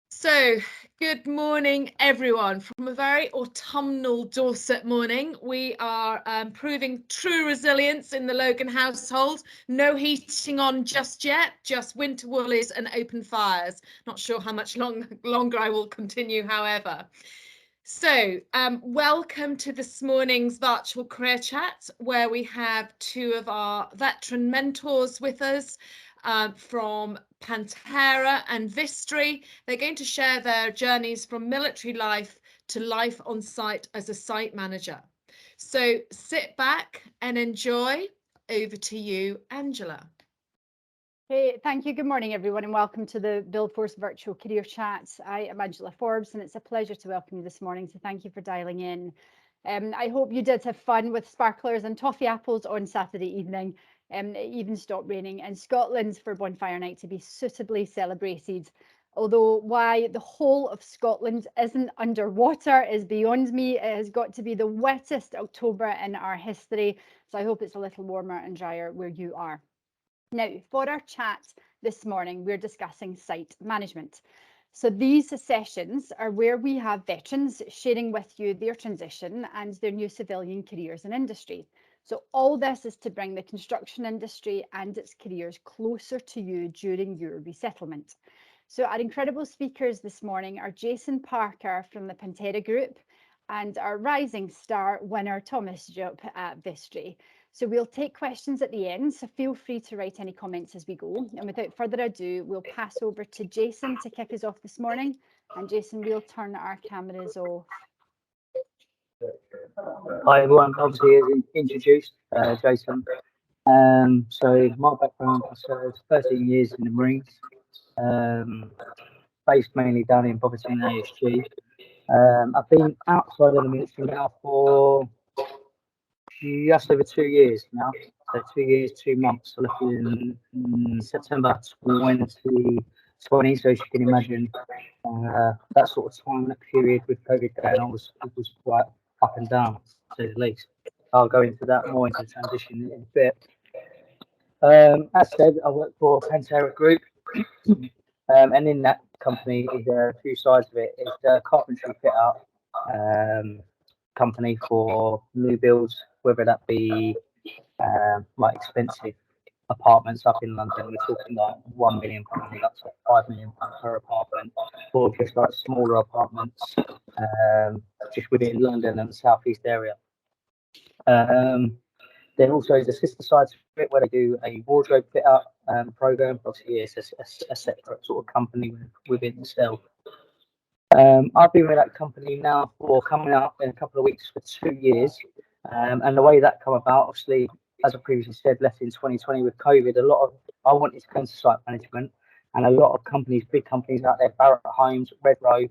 So, good morning, everyone. From a very autumnal Dorset morning, we are proving true resilience in the Logan household. No heating on just yet, just winter woolies and open fires. Not sure how much longer I will continue, however. So, welcome to this morning's virtual career chat, where we have two of our veteran mentors with us from Pantera and Vistry. They're going to share their journeys from military life to life on site as a site manager. So sit back and enjoy. Over to you, Angela. Hey, thank you. Good morning, everyone, and welcome to the Buildforce Virtual Career Chat. I am Angela Forbes, and it's a pleasure to welcome you this morning. So thank you for dialing in. I hope you did have fun with sparklers and toffee apples on Saturday evening. It even stopped raining in Scotland for Bonfire Night to be suitably celebrated. Although why the whole of Scotland isn't underwater is beyond me. It has got to be the wettest October in our history. So I hope it's a little warmer and drier where you are. Now, for our chat this morning, we're discussing site management. So these sessions are where we have veterans sharing with you their transition and their new civilian careers in industry. So all this is to bring the construction industry and its careers closer to you during your resettlement. So our incredible speakers this morning are Jason Parker from the Pantera Group and our rising star winner, Thomas Jupp at Vistry. So we'll take questions at the end, so feel free to write any comments as we go. And without further ado, we'll pass over to Jason to kick us off this morning. And Jason, we'll turn our cameras off. Hi everyone, obviously as introduced, Jason. So my background, I served 13 years in the Marines, based mainly down in Boverton ASG. I've been outside of the military now for just over 2 years now. So 2 years, 2 months. I left in September 2020. So as you can imagine, that sort of time, that period with COVID going on was quite up and down, to say the least. I'll go into that more into transition in a bit. As said, I work for Pantera Group, and in that company is a few sides of it. It's a carpentry fit out company for new builds, whether that be like expensive apartments up in London. We're talking like £1 million up to £5 million per apartment, or just like smaller apartments just within London and the southeast area. Then also is a sister side to it where they do a wardrobe fit out program. Obviously, it's a separate sort of company within itself. I've been with that company now for coming up in a couple of weeks for 2 years. And the way that come about, obviously, as I previously said, left in 2020 with COVID, I wanted to go into site management, and a lot of companies, big companies out there, Barratt Homes, Red Row,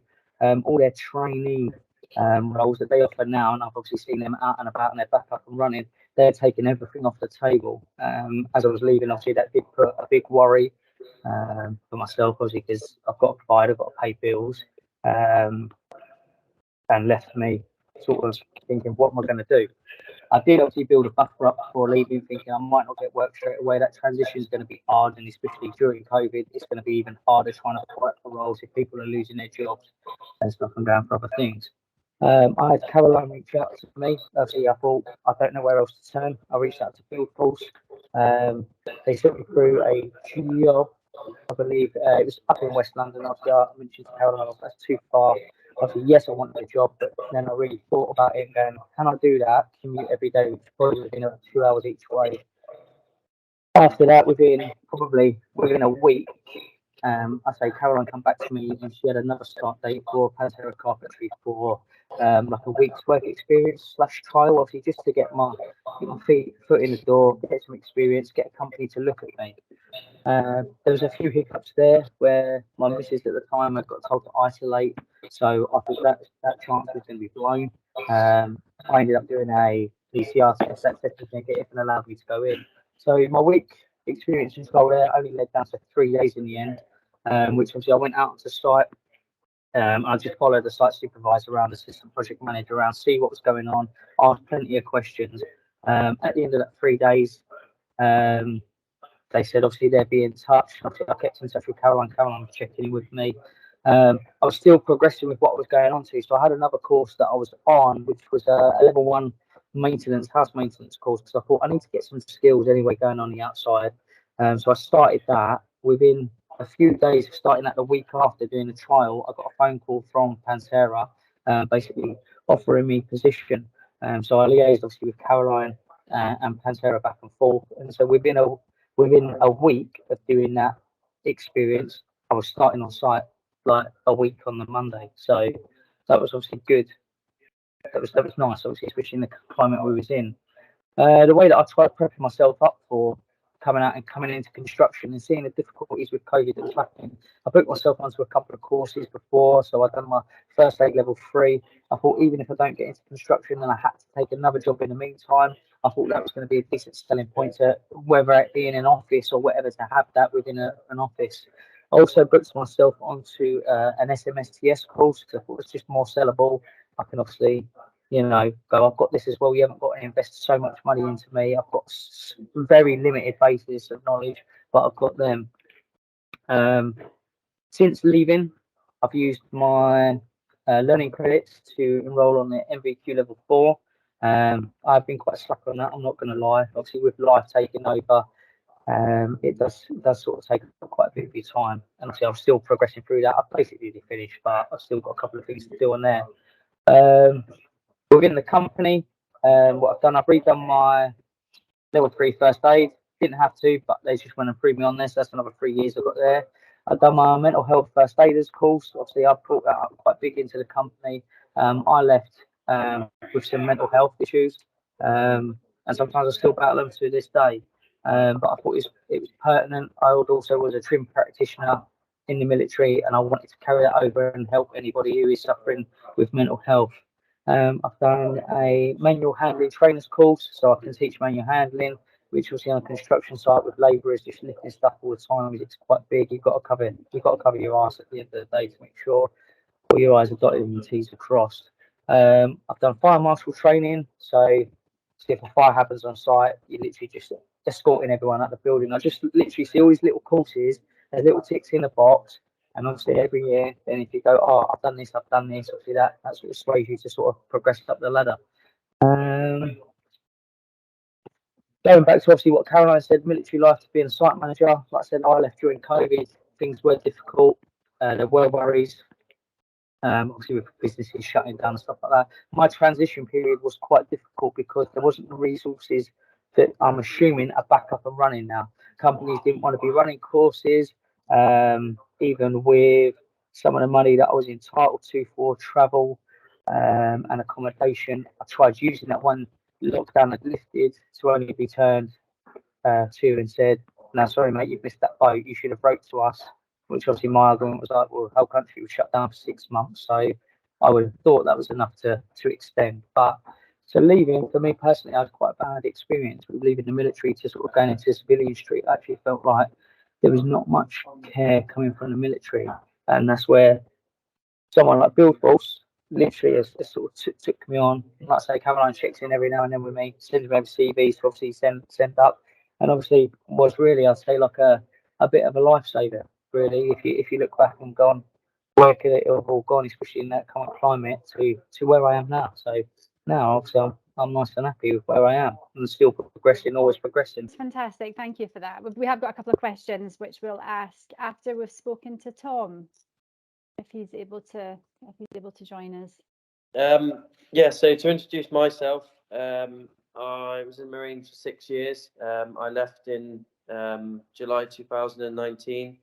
all their trainee roles that they offer now, and I've obviously seen them out and about and they're back up and running. They're taking everything off the table. As I was leaving, obviously that did put a big worry for myself, obviously, because I've got to provide, I've got to pay bills, and left me sort of thinking, what am I going to do? I did obviously build a buffer up before leaving, thinking I might not get work straight away. That transition is going to be hard, and especially during COVID, it's going to be even harder trying to fight for roles if people are losing their jobs and stuff and going for other things. I had Caroline reach out to me. Obviously, I thought I don't know where else to turn. I reached out to Buildforce. They sent me through a job. I believe it was up in West London. Obviously, I mentioned to Caroline, that's too far. Obviously, yes, I wanted a job, but then I really thought about it and going, can I do that? Commute every day, which probably within about 2 hours each way. After that, probably within a week, I say Caroline come back to me and she had another start date for Pantera Carpentry for like a week's work experience / trial, obviously just to get my foot in the door, get some experience, get a company to look at me. There was a few hiccups there where my missus at the time had got told to isolate, so I thought that chance was going to be blown. I ended up doing a PCR test that said negative and allowed me to go in. So my week experience in role there only led down to 3 days in the end, which obviously I went out to site. I just followed the site supervisor around, assistant project manager around, see what was going on, asked plenty of questions. At the end of that 3 days, they said obviously they'd be in touch. Obviously, I kept in touch with Caroline. Caroline was checking in with me. I was still progressing with what was going on to. So I had another course that I was on, which was a level 1 house maintenance course, because I thought I need to get some skills anyway going on the outside. So I started that. Within a few days of starting that, the week after doing the trial, I got a phone call from Pantera, basically offering me position. So I liaised obviously with Caroline and Pantera back and forth. And so within a week of doing that experience, I was starting on site like a week on the Monday. So that was obviously good. That was nice, obviously, especially in the climate we was in. The way that I tried prepping myself up for coming into construction and seeing the difficulties with COVID that was happening, I booked myself onto a couple of courses before. So I'd done my first aid level 3. I thought even if I don't get into construction and I had to take another job in the meantime, I thought that was going to be a decent selling point, to whether it be in an office or whatever, to have that within an office. I also booked myself onto an SMSTS course, because I thought it's just more sellable. I can obviously, go, I've got this as well. You haven't got to invest so much money into me. I've got very limited basis of knowledge, but I've got them. Since leaving, I've used my learning credits to enroll on the MVQ level 4. I've been quite stuck on that, I'm not going to lie. Obviously, with life taking over, it does sort of take quite a bit of your time. And obviously, I'm still progressing through that. I've basically finished, but I've still got a couple of things to do on there. Within the company, what I've done, I've redone my level 3 first aid. Didn't have to, but they just went and proved me on this. That's another 3 years I've got there. I've done my mental health first aiders course. Obviously, I've brought that up quite big into the company. I left with some mental health issues, and sometimes I still battle them to this day. But I thought it was pertinent. I also was a trim practitioner in the military, and I wanted to carry that over and help anybody who is suffering with mental health. I've done a manual handling trainers course, so I can teach manual handling, which was on a construction site with labourers just lifting stuff all the time. It's quite big. You've got to cover your ass at the end of the day to make sure all your I's are dotted and your T's are crossed. I've done fire marshal training, so if a fire happens on site, you're literally just escorting everyone out the building. I just literally see all these little courses, there's little ticks in the box. And obviously every year, then if you go, oh, I've done this, obviously that sort of sways you to sort of progress up the ladder. Going back to obviously what Caroline said, military life to being a site manager. Like I said, I left during COVID. Things were difficult. There were worries. Obviously with businesses shutting down and stuff like that. My transition period was quite difficult because there wasn't the resources that I'm assuming are back up and running now. Companies didn't want to be running courses, even with some of the money that I was entitled to for travel and accommodation. I tried using that when lockdown had lifted to only be turned to and said, "No, sorry, mate, you've missed that boat. You should have wrote to us." Which obviously my argument was like, well, the whole country was shut down for 6 months, so I would have thought that was enough to extend. But so leaving, for me personally, I had quite a bad experience with leaving the military to sort of going into the civilian street. I actually felt like there was not much care coming from the military, and that's where someone like Build Force literally has sort of took me on. Like I say, Caroline checks in every now and then with me, sends me over CVs to obviously send up, and obviously was really, I'd say, like a bit of a lifesaver. Really, if you look back and gone working it or gone, especially in that kind of climate, to where I am now. So now obviously I'm nice and happy with where I am and still progressing, always progressing. It's fantastic. Thank you for that. We have got a couple of questions which we'll ask after we've spoken to Tom, if he's able to join us. Yeah. So to introduce myself, I was in the Marines for 6 years. I left in July 2019.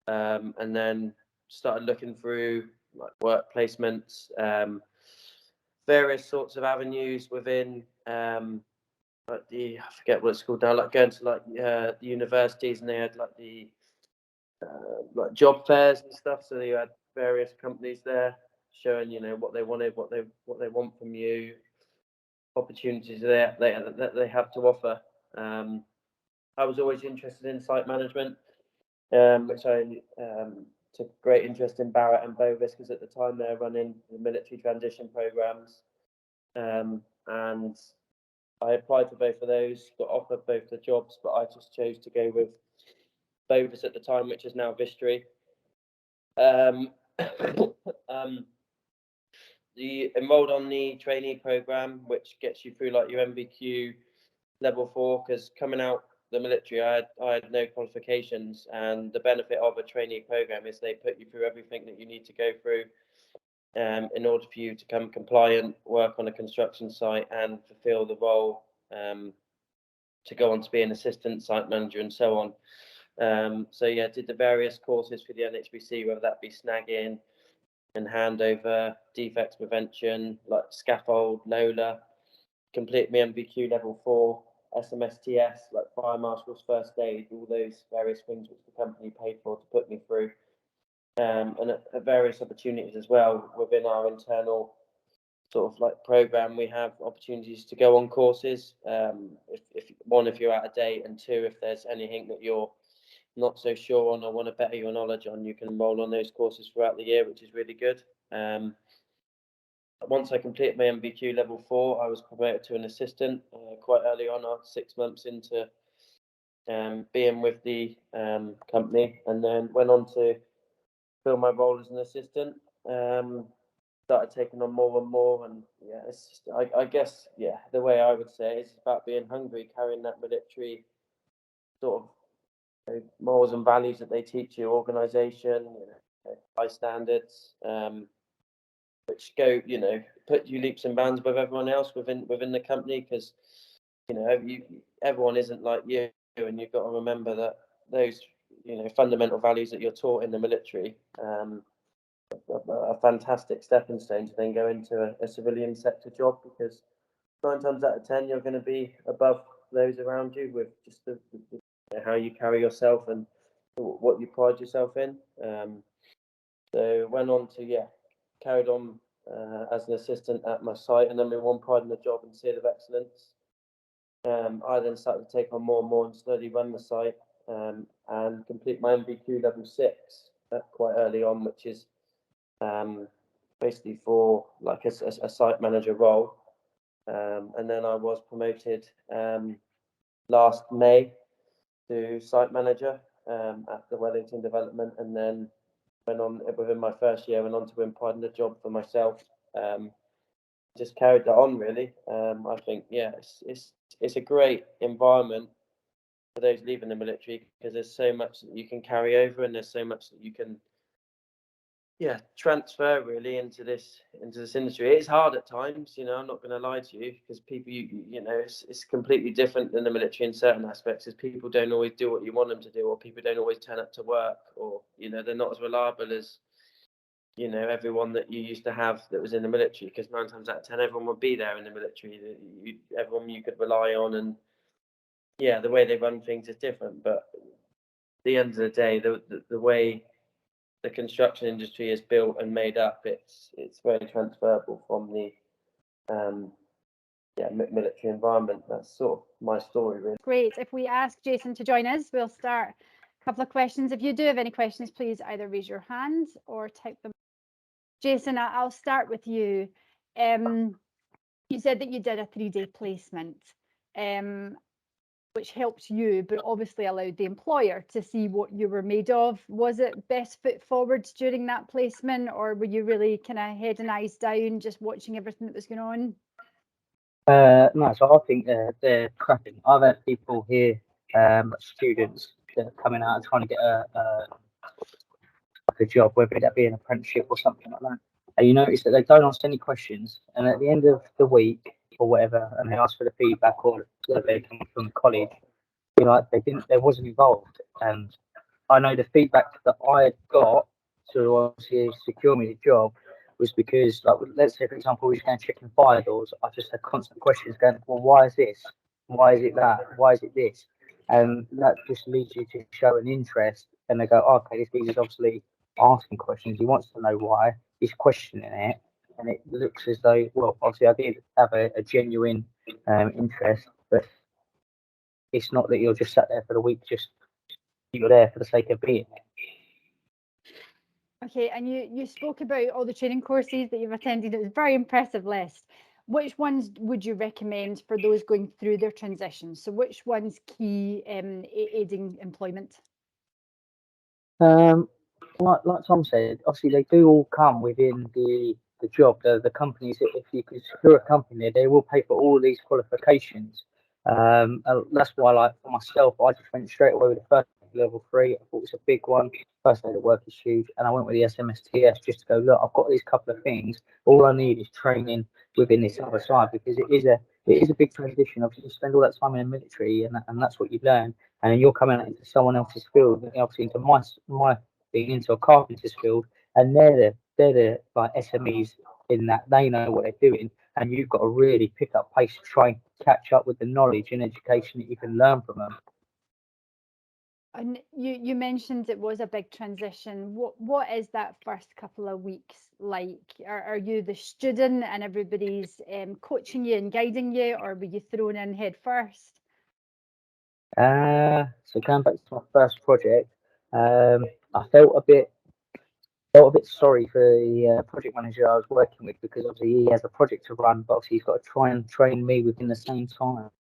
And then started looking through like work placements, various sorts of avenues within like I forget what it's called now, like going to like the universities, and they had like the like job fairs and stuff. So you had various companies there showing what they wanted, what they want from you, opportunities that they have to offer. I was always interested in site management, which I took great interest in Barrett and Bovis, because at the time they're running the military transition programs, and I applied for both of those, got offered both the jobs, but I just chose to go with Bovis at the time, which is now Vistry. The enrolled on the trainee program, which gets you through like your MVQ level 4, because coming out the military, I had no qualifications, and the benefit of a trainee program is they put you through everything that you need to go through in order for you to become compliant, work on a construction site, and fulfil the role to go on to be an assistant site manager and so on. So yeah, did the various courses for the NHBC, whether that be snagging and handover, defects prevention, like scaffold, Lola, complete my MVQ level 4, SMSTS, like fire marshal's first aid, all those various things which the company paid for to put me through. And at various opportunities as well within our internal sort of like program, we have opportunities to go on courses. If you're out of date, and 2, if there's anything that you're not so sure on or want to better your knowledge on, you can enroll on those courses throughout the year, which is really good. Once I completed my MVQ level 4, I was promoted to an assistant quite early on, 6 months into being with the company, and then went on to fill my role as an assistant. Started taking on more and more, and yeah, it's just, I guess, yeah, the way I would say it's about being hungry, carrying that military sort of morals and values that they teach you, organisation, high standards, which go, put you leaps and bounds above everyone else within the company, because everyone isn't like you, and you've got to remember that those fundamental values that you're taught in the military are a fantastic stepping stone to then go into a civilian sector job, because 9 times out of 10 you're going to be above those around you with just the how you carry yourself and what you pride yourself in. So went on to carried on as an assistant at my site, and then we won Pride in the Job and Seal of Excellence. I then started to take on more and more and slowly run the site and complete my MVQ level 6 quite early on, which is basically for like a site manager role. And then I was promoted last May to site manager at the Wellington development, and then went on within my first year, went on to win Pride in the Job for myself. Just carried that on really. I think it's a great environment for those leaving the military, because there's so much that you can carry over, and there's so much that you can transfer really into this industry. It's hard at times, I'm not going to lie to you, because people, it's completely different than the military in certain aspects, as people don't always do what you want them to do, or people don't always turn up to work, or they're not as reliable as everyone that you used to have that was in the military, because 9 times out of 10 everyone would be there in the military, everyone you could rely on, and the way they run things is different. But at the end of the day, the way the construction industry is built and made up, it's very transferable from the military environment. That's sort of my story really. Great. If we ask Jason to join us, we'll start a couple of questions. If you do have any questions, please either raise your hand or type them. Jason, I'll start with you. You said that you did a 3-day placement, which helped you, but obviously allowed the employer to see what you were made of. Was it best foot forward during that placement, or were you really kind of head and eyes down, just watching everything that was going on? No, so I think they're cracking. I've had people here, students that are coming out and trying to get a job, whether that be an apprenticeship or something like that. And you notice that they don't ask any questions, and at the end of the week or whatever, and they ask for the feedback or whether they come from college, they wasn't involved. And I know the feedback that I got to obviously secure me the job was because, like, let's say for example, we was going checking fire doors. I just had constant questions going, well, why is this? Why is it that? Why is it this? And that just leads you to show an interest, and they go, oh, okay, this geezer's obviously asking questions. He wants to know why. He's questioning it, and it looks as though, well, obviously I did have a genuine interest, but it's not that you're just sat there for the week, just you're there for the sake of being there. Okay, and you spoke about all the training courses that you've attended. It was a very impressive list. Which ones would you recommend for those going through their transition? So which one's key aiding employment? Like Tom said, obviously they do all come within the job. The companies, if you could secure a company, they will pay for all these qualifications. That's why, like for myself, I just went straight away with the first level 3. I thought it was a big one. First aid at work is huge, and I went with the SMSTS just to go. Look, I've got these couple of things. All I need is training within this other side because it is a big transition. Obviously, you spend all that time in the military, and that's what you learn. And then you're coming out into someone else's field, obviously into my being into a carpenter's field, and they're the like SMEs in that they know what they're doing, and you've got to really pick up pace to try and catch up with the knowledge and education that you can learn from them. And you mentioned it was a big transition. What is that first couple of weeks like? Are you the student and everybody's coaching you and guiding you, or were you thrown in head first? So going back to my first project, I felt a bit sorry for the project manager I was working with because obviously he has a project to run, but obviously he's got to try and train me within the same time.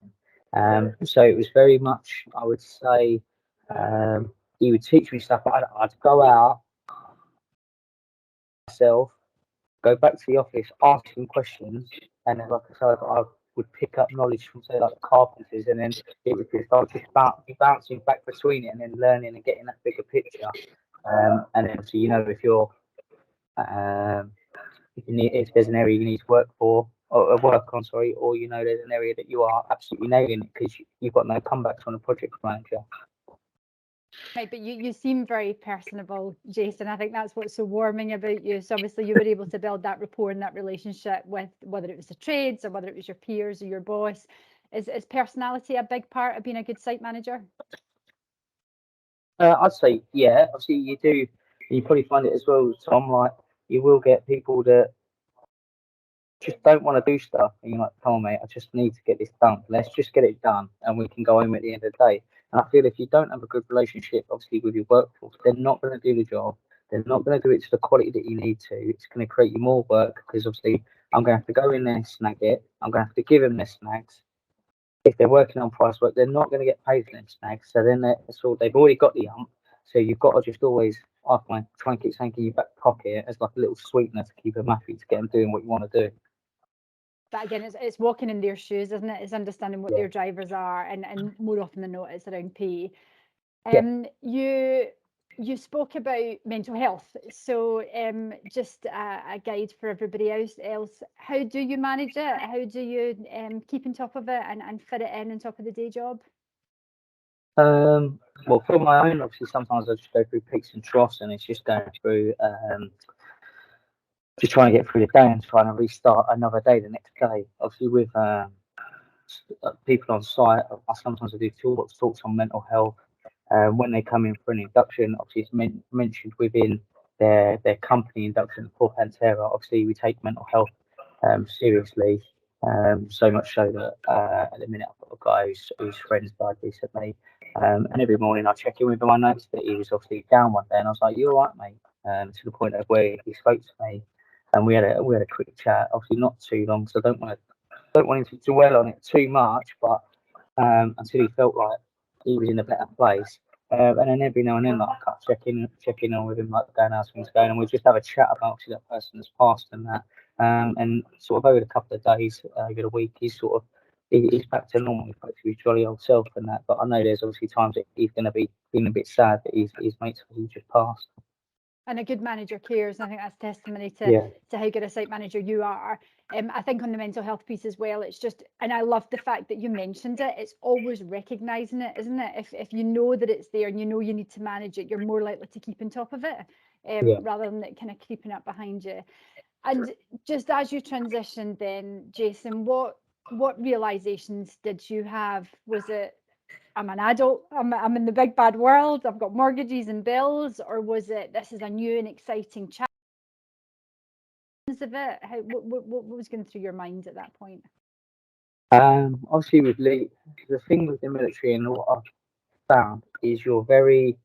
So it was very much, I would say, he would teach me stuff. I'd go out myself, go back to the office, ask him questions, and then, like I said, I would pick up knowledge from, say, like the carpenters, and then it would just, I would just bouncing back between it and then learning and getting that bigger picture. And then, so, if you're, if there's an area you need to work for, or work on, sorry, or there's an area that you are absolutely nailing it because you've got no comebacks on a project manager. Right, but you seem very personable, Jason. I think that's what's so warming about you. So obviously you were able to build that rapport and that relationship with whether it was the trades or whether it was your peers or your boss. Is personality a big part of being a good site manager? I'd say, yeah. Obviously, you do. You probably find it as well, Tom. Like, you will get people that just don't want to do stuff, and you're like, "Come on, mate, I just need to get this done. Let's just get it done, and we can go home at the end of the day." And I feel if you don't have a good relationship, obviously, with your workforce, they're not going to do the job. They're not going to do it to the quality that you need to. It's going to create you more work because obviously, I'm going to have to go in there and snag it. I'm going to have to give them their snags. If they're working on price work, they're not going to get paid for them snags. So then they've already got the ump. So you've got to just always, I find, try and keep something in your back pocket as like a little sweetener to keep them happy to get them doing what you want to do. But again, it's walking in their shoes, isn't it? It's understanding what their drivers are, and more often than not, it's around pay. You spoke about mental health, so just a guide for everybody else. How do you manage it? How do you keep on top of it and fit it in on top of the day job? Well, for my own, obviously, sometimes I just go through peaks and troughs, and it's just going through, just trying to get through the day and trying to restart another day the next day. Obviously, with people on site, I sometimes do talks on mental health. When they come in for an induction, obviously it's mentioned within their company induction for Pantera. Obviously, we take mental health seriously. So much so that at the minute I've got a guy whose friend's died recently, and every morning I check in with him. I noticed that he was obviously down one day, and I was like, "You all right, mate?" To the point of where he spoke to me, and we had a quick chat. Obviously, not too long, so I don't want him to dwell on it too much, but until he felt like he was in a better place. And then every now and then, like, I check in on with him, like, going, how's things going, and we just have a chat about obviously that person that's passed and that. And sort of over the couple of days, over the week, he's back to normal, he's back to his jolly old self and that. But I know there's obviously times that he's going to be feeling a bit sad that his mates have just passed. And a good manager cares. And I think that's testimony to how good a site manager you are. I think on the mental health piece as well, it's just, and I love the fact that you mentioned it, it's always recognising it, isn't it? If you know that it's there and you know you need to manage it, you're more likely to keep on top of it rather than it kind of creeping up behind you. And just as you transitioned then, Jason, what realisations did you have? Was it, I'm an adult, I'm in the big bad world, I've got mortgages and bills, or was it, this is a new and exciting challenge of it? What was going through your mind at that point? Obviously with Lee, the thing with the military and what I've found is you're very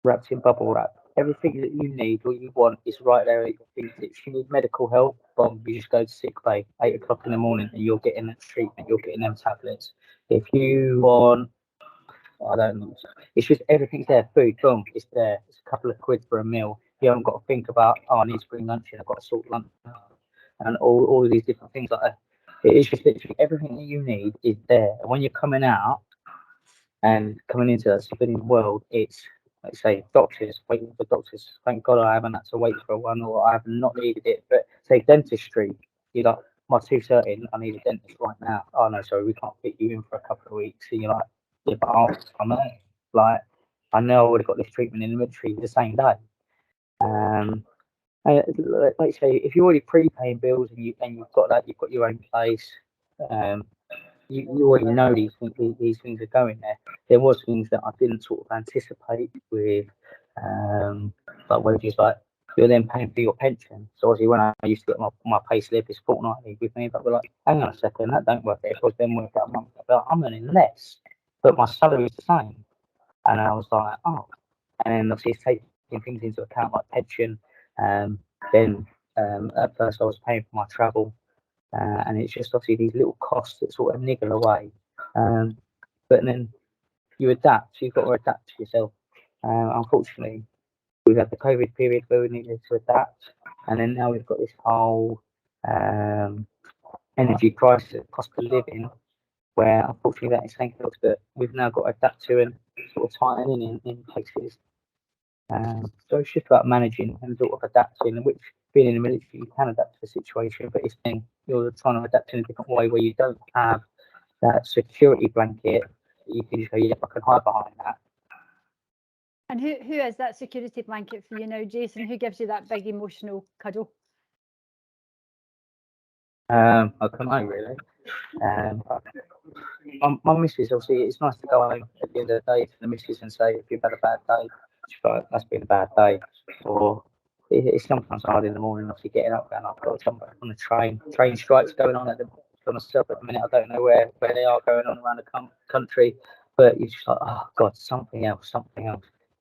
wrapped in bubble wrap. everything that you need, what you want, is right there at your fingertips. If you need medical help, boom, you just go to sick bay, 8 o'clock in the morning, and you're getting that treatment, you're getting them tablets. If you want, I don't know, it's just everything's there. Food, boom, it's there. It's a couple of quid for a meal. You haven't got to think about, oh, I need to bring lunch in, I've got to sort lunch out, and all of these different things like that. It is just literally everything that you need is there. And when you're coming out and coming into that civilian world, it's, like say, doctors, waiting for doctors. Thank God I haven't had to wait for one, or I have not needed it. But say dentistry, you're like, my tooth's hurting, I need a dentist right now. Oh no, sorry, we can't fit you in for a couple of weeks. And you're like, yeah, but I'm out. Like, I know I would have got this treatment in the military the same day. And like say, if you're already prepaying bills and you've got that, you've got your own place. You already know these things are going there. There was things that I didn't sort of anticipate with, like wages, like you're then paying for your pension. So obviously when I used to get my pay slip, it's fortnightly with me, but we're like, hang on a second, that don't work out. It was then work out a month. But I'm earning less, but my salary is the same. And I was like, oh. And then obviously it's taking things into account like pension. Then at first I was paying for my travel. And it's just obviously these little costs that sort of niggle away. But then you adapt, you've got to adapt to yourself. Unfortunately, we've had the COVID period where we needed to adapt, and then now we've got this whole energy crisis, cost of living, where unfortunately that is something else that we've now got to adapt to and sort of tighten in places. So it's just about managing and sort of adapting, and which being in the military you can adapt to the situation, but it's then you're trying to adapt in a different way where you don't have that security blanket. You can just go, yeah, I can hide behind that. And who is that security blanket for you now, Jason? Who gives you that big emotional cuddle? I don't know really. My missus, obviously, it's nice to go home at the end of the day to the missus and say, if you've had a bad day, she's like, that's been a bad day. Or it's sometimes hard in the morning, obviously, getting up and I've got to jump back on the train. Train strikes going on for myself at the minute. I don't know where they are going on around the country, but you're just like, oh God, something else.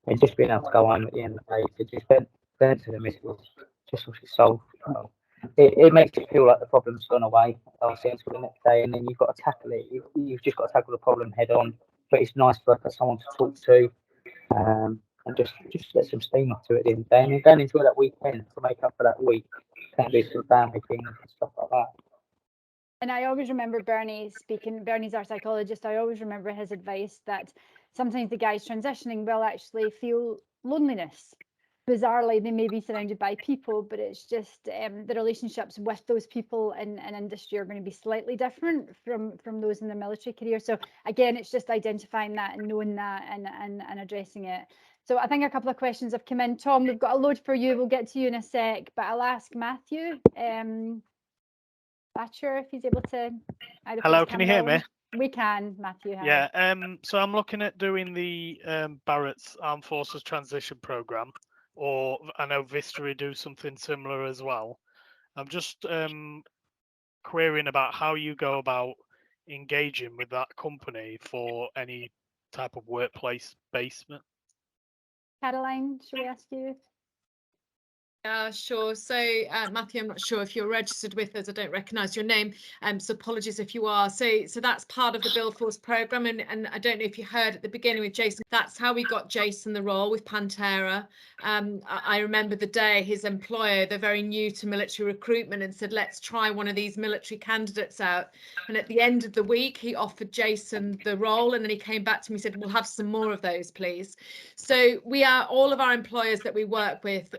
And just being able to go home at the end of the day to just vent to the missus, just obviously solve. It makes it feel like the problem's gone away, obviously, until the next day, and then you've got to tackle it. You've just got to tackle the problem head on. But it's nice to have someone to talk to, and just let some steam up to it in day, and then go and enjoy that weekend to make up for that week. Can do some family things and stuff like that. And I always remember Bernie speaking. Bernie's our psychologist. I always remember his advice that sometimes the guys transitioning will actually feel loneliness. Bizarrely, they may be surrounded by people, but it's just the relationships with those people in industry are going to be slightly different from those in the military career. So again, it's just identifying that and knowing that and addressing it. So I think a couple of questions have come in. Tom, we've got a load for you. We'll get to you in a sec, but I'll ask Matthew Thatcher if he's able to. Hello, can you hear me? We can, Matthew. Hi. Yeah. So I'm looking at doing the Barrett's Armed Forces Transition Programme. Or I know Vistry do something similar as well. I'm just querying about how you go about engaging with that company for any type of workplace basement. Caroline, should we ask you? Sure. So, Matthew, I'm not sure if you're registered with us. I don't recognise your name. So apologies if you are. So that's part of the Build Force programme. And I don't know if you heard at the beginning with Jason, that's how we got Jason the role with Pantera. I remember the day his employer, they're very new to military recruitment, and said, let's try one of these military candidates out. And at the end of the week, he offered Jason the role. And then he came back to me and said, we'll have some more of those, please. So all of our employers that we work with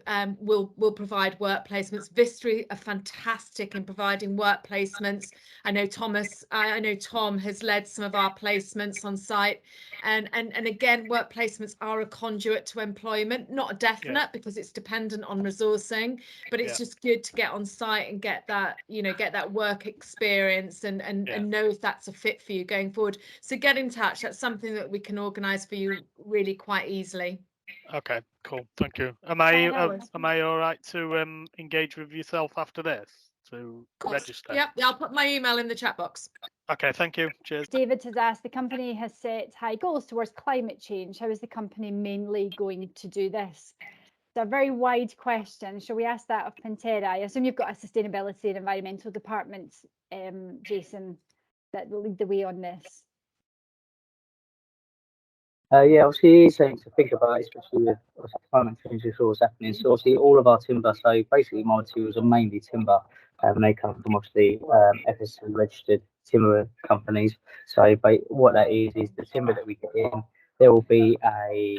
will provide work placements. Vistry are fantastic in providing work placements. I know Tom has led some of our placements on site, and again, work placements are a conduit to employment, not a definite because it's dependent on resourcing, but it's just good to get on site and get that work experience and know if that's a fit for you going forward. So get in touch. That's something that we can organise for you really quite easily. Okay, cool. Thank you. Am I all right to engage with yourself after this to register? Yep, I'll put my email in the chat box. Okay, thank you. Cheers. David has asked, the company has set high goals towards climate change. How is the company mainly going to do this? a very wide question. Shall we ask that of Pantera? I assume you've got a sustainability and environmental department, Jason, that will lead the way on this. Yeah, obviously, it's something to think about, especially with climate change is always happening. So, obviously, all of our timber, so basically, my materials are mainly timber, and they come from obviously FSC registered timber companies. So, what that is the timber that we get in. There will be a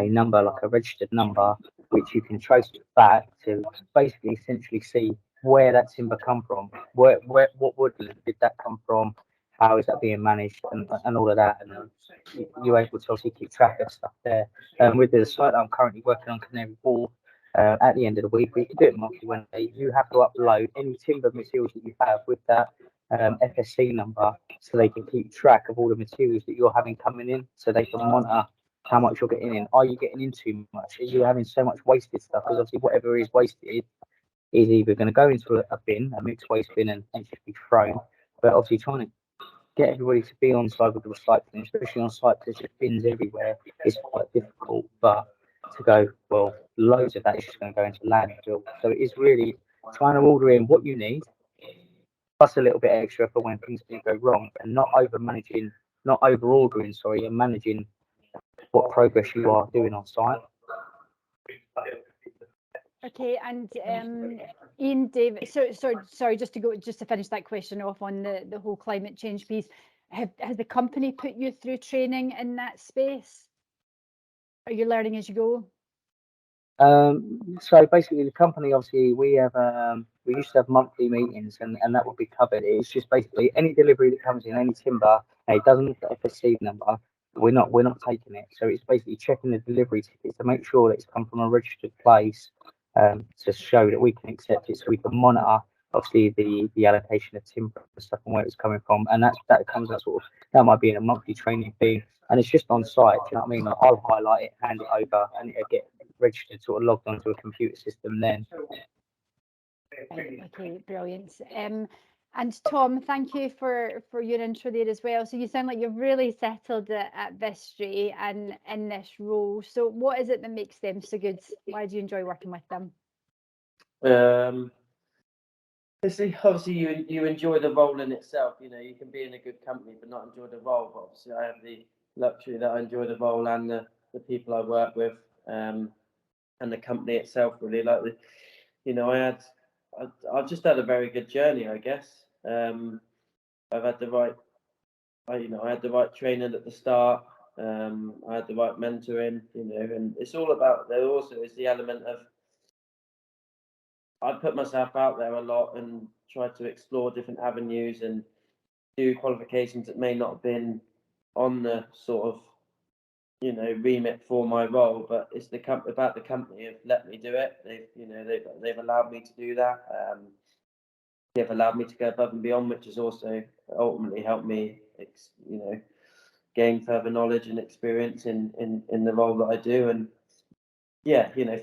number, like a registered number, which you can trace it back to basically essentially see where that timber come from, what woodland did that come from, how is that being managed, and all of that, and you're able to obviously keep track of stuff there. With the site that I'm currently working on, Canary Wharf, at the end of the week, we can do it monthly when you have to upload any timber materials that you have with that FSC number, so they can keep track of all the materials that you're having coming in, so they can monitor how much you're getting in. Are you getting in too much? Are you having so much wasted stuff? Because obviously whatever is wasted is either going to go into a bin, a mixed waste bin, and just be thrown. But obviously trying to get everybody to be on side with the recycling, especially on site because there's bins everywhere, is quite difficult. But to go, well, loads of that is just going to go into landfill. So it is really trying to order in what you need, plus a little bit extra for when things do go wrong, and not over ordering, and managing what progress you are doing on site. Okay, and Ian, David, sorry, just to finish that question off on the whole climate change piece. Has the company put you through training in that space? Are you learning as you go? So basically, the company, obviously, we used to have monthly meetings, and that would be covered. It's just basically any delivery that comes in, any timber, it doesn't have the FSC number. We're not taking it. So it's basically checking the delivery tickets to make sure that it's come from a registered place, to show that we can accept it, so we can monitor obviously the allocation of timber and stuff and where it's coming from. And that comes out that might be in a monthly training thing, and it's just on site. Do you know what I mean? Like, I'll highlight it, hand it over, and it'll get registered, logged onto a computer system then. Okay, brilliant. And Tom, thank you for your intro there as well. So you sound like you've really settled at Vistry and in this role. So what is it that makes them so good? Why do you enjoy working with them? Obviously you enjoy the role in itself. You know, you can be in a good company but not enjoy the role. But obviously I have the luxury that I enjoy the role and the people I work with, and the company itself really. I've just had a very good journey, I guess. I've had the right, I had the right training at the start. I had the right mentoring, and it's all about, there also is the element of, I put myself out there a lot and try to explore different avenues and do qualifications that may not have been on the sort of, remit for my role, but it's about the company have let me do it. They've allowed me to do that. They've allowed me to go above and beyond, which has also ultimately helped me, gain further knowledge and experience in the role that I do. And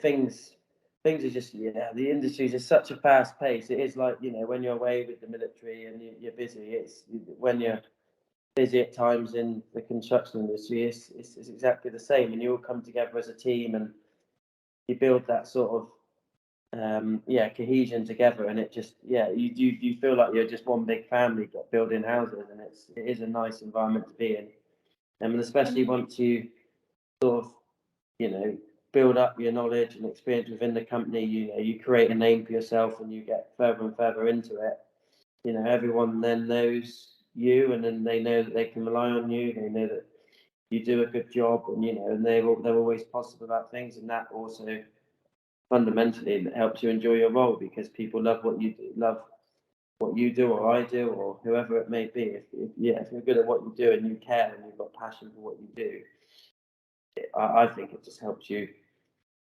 things are just, the industry is such a fast pace. It is like, when you're away with the military and you're busy, it's when you're busy at times in the construction industry, it's exactly the same, and you all come together as a team and you build that sort of cohesion together, and it just you feel like you're just one big family building houses, and it is a nice environment to be in, and especially once you sort of build up your knowledge and experience within the company, you create a name for yourself and you get further and further into it. Everyone then knows you, and then they know that they can rely on you. They know that you do a good job, and and they're always positive about things, and that also fundamentally helps you enjoy your role, because people love what you do, or I do, or whoever it may be. If you're good at what you do and you care and you've got passion for what you do, I think it just helps you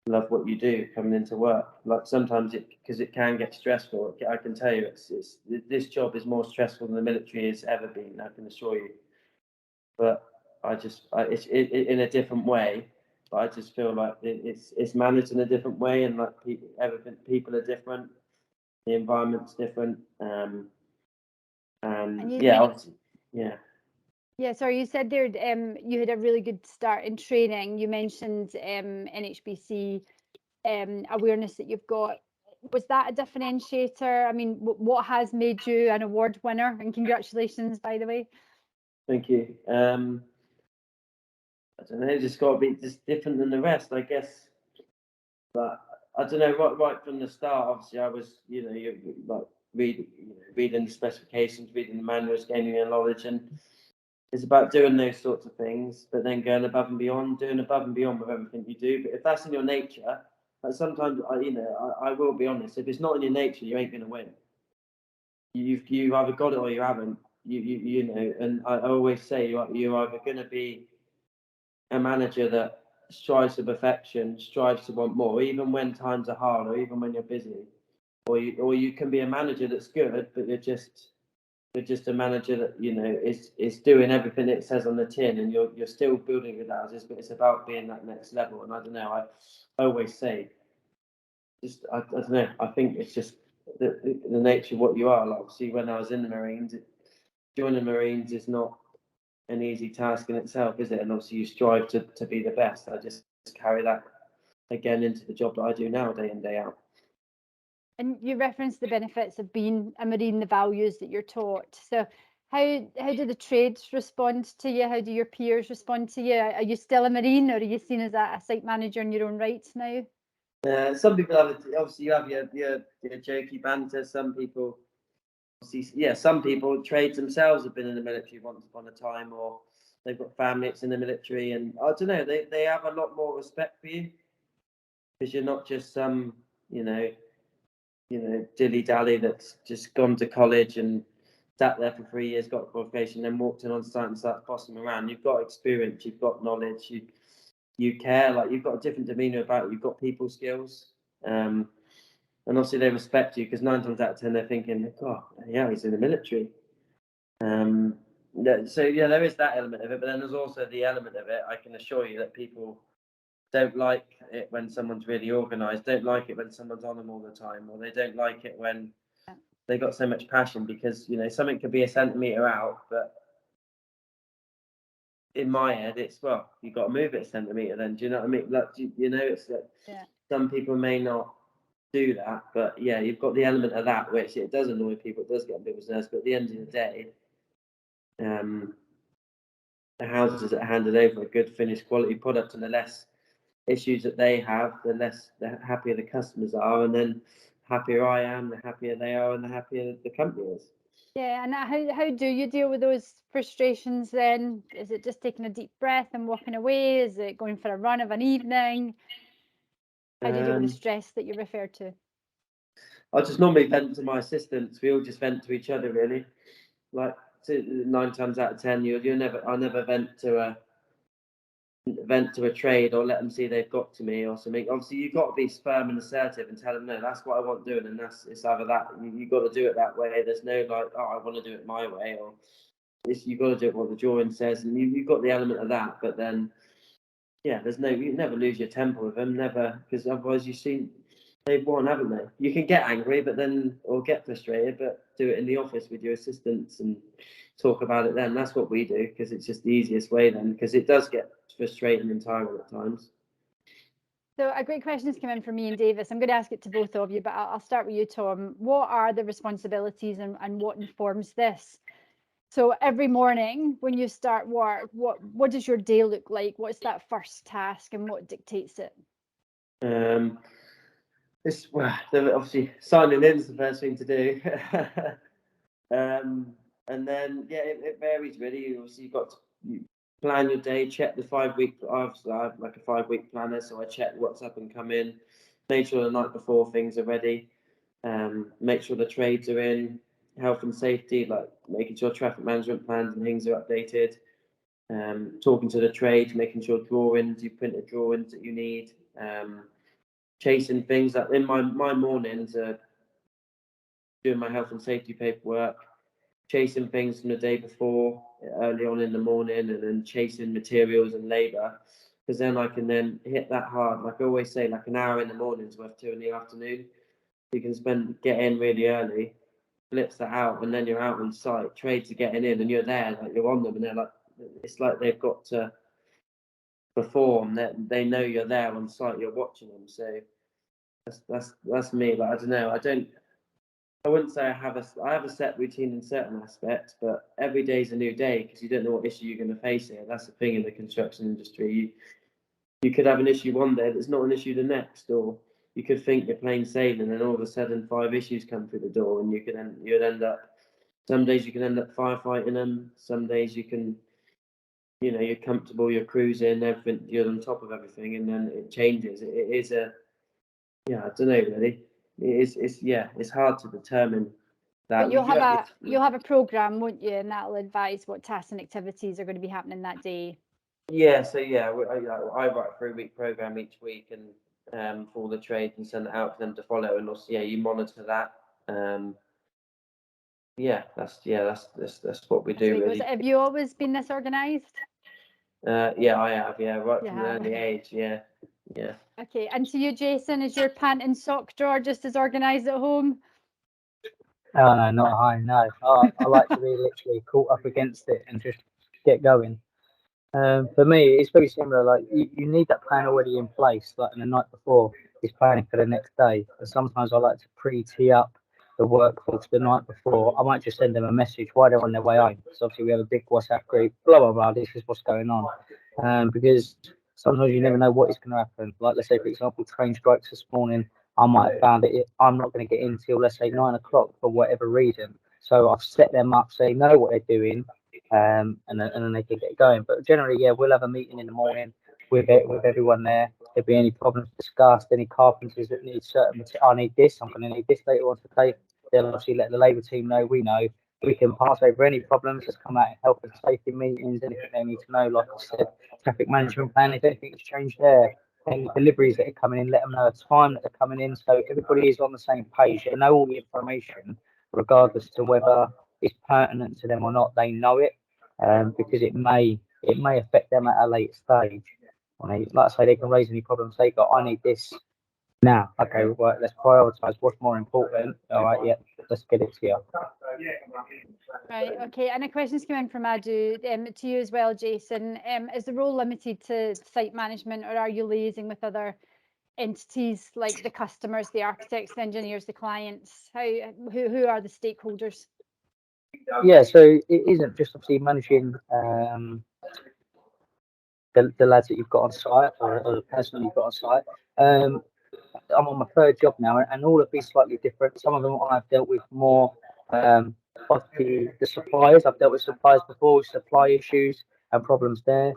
love what you do coming into work. Like, sometimes because it can get stressful. I can tell you, this job is more stressful than the military has ever been, I can assure you. But it's in a different way. But I just feel like it's managed in a different way, and like people are different, the environment's different, and obviously, yeah. Yeah, sorry, you said there you had a really good start in training. You mentioned NHBC awareness that you've got. Was that a differentiator? I mean, what has made you an award winner? And congratulations, by the way. Thank you. I don't know, just got to be just different than the rest, I guess. But I don't know, right from the start, obviously, I was, like reading the specifications, reading the manuals, gaining the knowledge, and it's about doing those sorts of things, but then going above and beyond, doing above and beyond with everything you do. But if that's in your nature, like sometimes, I will be honest, if it's not in your nature, you ain't going to win. You've either got it or you haven't. And I always say you're either going to be a manager that strives for perfection, strives to want more, even when times are hard or even when you're busy, or you can be a manager that's good, but you're just a manager that is doing everything it says on the tin, and you're still building good houses, but it's about being that next level. And I don't know, I always say, I don't know, I think it's just the nature of what you are. Like, obviously, when I was in the Marines, joining the Marines is not an easy task in itself, is it? And obviously you strive to be the best. I just carry that again into the job that I do now, day in, day out. And you referenced the benefits of being a Marine, the values that you're taught. So how do the trades respond to you? How do your peers respond to you? Are you still a Marine, or are you seen as a site manager in your own right now? Some people have obviously you have your jokey banter. Some people, some people, trades themselves, have been in the military once upon a time, or they've got family that's in the military, and I don't know, they have a lot more respect for you, because you're not just some dilly dally that's just gone to college and sat there for 3 years, got a qualification, then walked in on site and started bossing around. You've got experience, you've got knowledge, you care, like you've got a different demeanour about you, you've got people skills. And obviously they respect you, because 9 times out of 10 they're thinking, oh yeah, he's in the military. So yeah, there is that element of it, but then there's also the element of it, I can assure you, that people don't like it when someone's really organised, don't like it when someone's on them all the time, or they don't like it when they got so much passion, because something could be a centimetre out, but in my head it's, well, you've got to move it a centimetre then, do you know what I mean? Like, it's like, some people may not do that, but yeah, you've got the element of that, which it does annoy people, it does get on people's nerves, but at the end of the day, the houses that are handed over a good finished quality product, and the less issues that they have, the happier the customers are, and then happier I am, the happier they are, and the happier the company is. Yeah, and how do you deal with those frustrations then? Is it just taking a deep breath and walking away? Is it going for a run of an evening? How do you deal with the stress that you referred to? I just normally vent to my assistants. We all just vent to each other, really. Like 9 times out of 10, I never vent to a trade or let them see they've got to me or something. Obviously, you've got to be firm and assertive and tell them, no, that's what I want doing, and it's either that, you've got to do it that way. There's no like, oh, I want to do it my way, or you've got to do it what the drawing says, and you've got the element of that. But then, yeah, you never lose your temper with them, never, because otherwise they've won, haven't they? You can get angry, or get frustrated, but do it in the office with your assistants and talk about it then. That's what we do, because it's just the easiest way then, because it does get frustrating and tiring at times. So a great question has come in from me and Davis. I'm going to ask it to both of you, but I'll start with you, Tom. What are the responsibilities and what informs this? So every morning when you start work, what does your day look like? What's that first task, and what dictates it? Obviously signing in is the first thing to do. And then it varies really. Obviously you plan your day, check the 5-week. Obviously I have like a 5-week planner, so I check what's up and come in, make sure the night before things are ready, make sure the trades are in, health and safety, like making sure traffic management plans and things are updated, talking to the trades, making sure you printed drawings that you need, chasing things. Like in my mornings, doing my health and safety paperwork, chasing things from the day before, early on in the morning, and then chasing materials and labour, because then I can then hit that hard. Like I always say, like an hour in the morning is worth 2 in the afternoon. You can get in really early, flips that out, and then you're out on site. Trades are getting in, and you're there, like you're on them, and they're like, it's like they've got to perform. That they know you're there on site, you're watching them. So that's me. But I don't know. I wouldn't say I have a set routine in certain aspects, but every day's a new day because you don't know what issue you're going to face here. That's the thing in the construction industry. You could have an issue one day that's not an issue the next, or you could think you're plain sailing and all of a sudden 5 issues come through the door, and you'd end up. Some days you can end up firefighting them. Some days you can, you're comfortable, you're cruising, everything, you're on top of everything, and then it changes. It is I don't know really. It's hard to determine that. But you'll have a program, won't you? And that'll advise what tasks and activities are going to be happening that day. Yeah, so I write a 3-week program each week, and for the trades, and send it out for them to follow, and also you monitor that. That's what we do. Really. Have you always been this organised? Yeah, I have. Yeah, right You from an early age. Yeah. Okay, and to you, Jason, is your pant and sock drawer just as organised at home? Oh no, not high. No, I like to be literally caught up against it and just get going. For me, it's very similar. Like you need that plan already in place. Like the night before is planning for the next day. And sometimes I like to pre-tee up the workforce the night before. I might just send them a message while they're on their way home. So obviously we have a big WhatsApp group. Blah blah blah. This is what's going on. Because sometimes you never know what is going to happen. Like let's say for example, train strikes this morning. I might have found that I'm not going to get in till let's say 9 o'clock for whatever reason. So I've set them up so they know what they're doing. And then they can get going. But generally, yeah, we'll have a meeting in the morning with everyone there. If there be any problems discussed, any carpenters that need certain material, I need this, I'm going to need this later on today. They'll obviously let the labour team know. We know we can pass over any problems that's come out in health and safety meetings, anything they need to know. Like I said, traffic management plan, if anything's changed there, any deliveries that are coming in, let them know the time that they're coming in, so everybody is on the same page. They know all the information, regardless to whether it's pertinent to them or not. They know it, because it may affect them at a later stage. Like I say, they can raise any problems they got. I need this now. Okay, right, let's prioritise what's more important. All right, yeah, let's get it to you. Right, okay, and a question's come in from Adu to you as well, Jason. Is the role limited to site management, or are you liaising with other entities like the customers, the architects, the engineers, the clients? Who are the stakeholders? Yeah, so it isn't just obviously managing the lads that you've got on site, or the person you've got on site. I'm on my 3rd job now, and all of these slightly different. Some of them I've dealt with more of the suppliers. I've dealt with suppliers before, with supply issues and problems there.